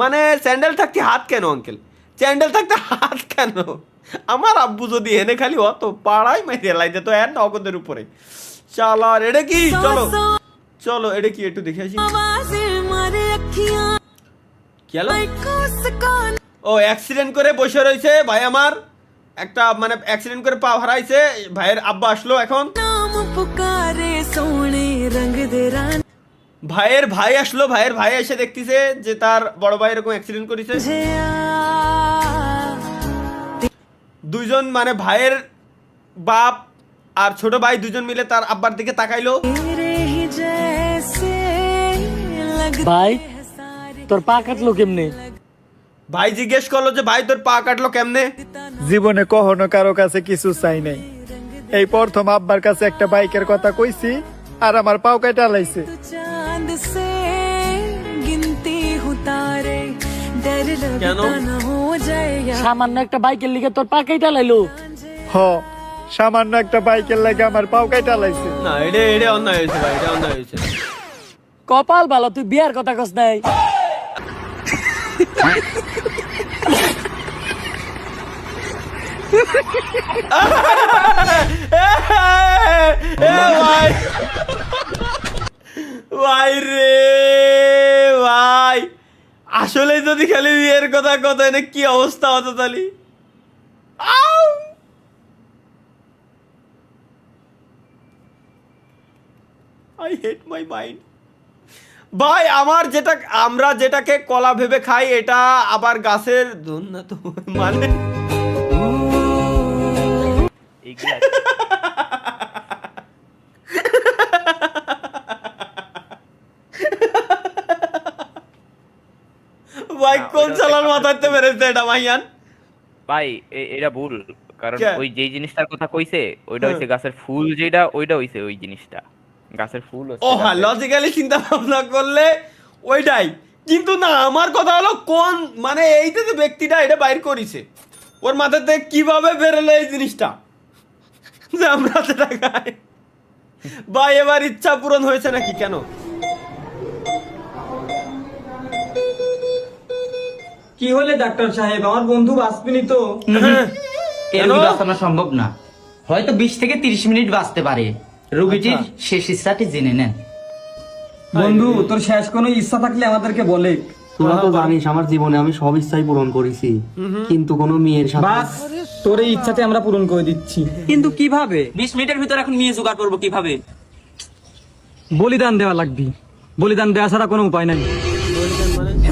মানে স্যান্ডেল থাকতে হাত কেন আঙ্কেল, স্যান্ডেল থাকতে হাত কেন? আমার আব্বু যদি এনে খালি অত পাড়াই মাইরে লাইতে তো এর নগদের উপরে। চলো আর এটা কি, চলো চলো এটা কি একটু দেখে আসি। কি হলো? ও অ্যাক্সিডেন্ট করে বসে রয়েছে ভাই আমার, একটা মানে অ্যাক্সিডেন্ট করে পা হারাইছে, ভাইয়ের আব্বা আসলো এখন, ভাইয়ের ভাই আসলো, ভাইয়ের ভাই এসে দেখতেছে যে তার বড় ভাই এরকম অ্যাক্সিডেন্ট করেছে। দুইজন মানে ভাইয়ের বাপ আর ছোট ভাই দুজন মিলে তার আব্বার দিকে তাকাইলো। ভাই তোর পা কাটলো কেমনে? ভাই জিজ্ঞেস করলো যে ভাই তোর পা কাটলো কেমনে? জীবনে কখনো কারো কাছে কিছু চাই নাই, এই প্রথম আব্বার কাছে একটা বাইকের কথা কইছি আর আমার পাও কেটে লাইছে। কেন? সামান্য একটা বাইকের লিগে তোর পা কেটে লাইলো? হ, সামান্য একটা বাইকের লাগে আমার পাও কেটে লাইছে। না এটা অন্যায় হয়েছে ভাই, এটা অন্যায় হয়েছে। কপাল ভালো তুই বিয়ার কথা কস নাই। ভাই ভাই রে ভাই, আসলে যদি খালি বিয়ের কথা কথা এনে কি অবস্থা হতো তাহলে। আই হেট মাই মাইন্ড ভাই। আমার যেটা, আমরা যেটাকে কলা ভেবে খাই এটা আবার গাছের ধন না তো, মানে ভাই কোন চালার মাথাতে বেরেছে এটা ভাইয়ান ভাই? এটা ভুল, কারণ ওই যেই জিনিসটার কথা কইছে ওইটা হইছে গাছের ফুল, যেটা ওইটা হইছে ওই জিনিসটা গাছের ফুল। ও হ্যাঁ, লজিক্যালি চিন্তা ভাবনা করলে ওইটাই, কিন্তু না আমার কথা হলো কোন মানে এইটা যে ব্যক্তিটা এটা বাইর করেছে ওর মাথাতে কিভাবে বেরোলো এই জিনিসটা যে আমরা সেটা খাই। ভাই এবার ইচ্ছা পূরণ হয়েছে নাকি? কেন? কি হলে ডাক্তার সাহেব, আমার বন্ধু বাঁচবেনি তো? এর বাঁচানো সম্ভব না, হয়তো 20 থেকে 30 মিনিট বাঁচতে পারে। রোগীটির শেষ ইচ্ছাটি জেনে নেন। বন্ধু তোর শেষ কোনো ইচ্ছা থাকলে আমাদেরকে বলে। তোরা তো জানিস আমার জীবনে আমি সব ইচ্ছাই পূরণ করেছি, কিন্তু কোনো মেয়ের সাথে। বাস তোর এই ইচ্ছাতে আমরা পূরণ করে দিচ্ছি। কিন্তু কিভাবে? 20 মিনিটের ভিতর এখন মেয়ে জোগাড় করবো কিভাবে? বলিদান দেওয়া লাগবে, বলিদান দেওয়া ছাড়া কোনো উপায় নাই।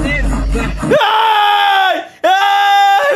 এই, এই,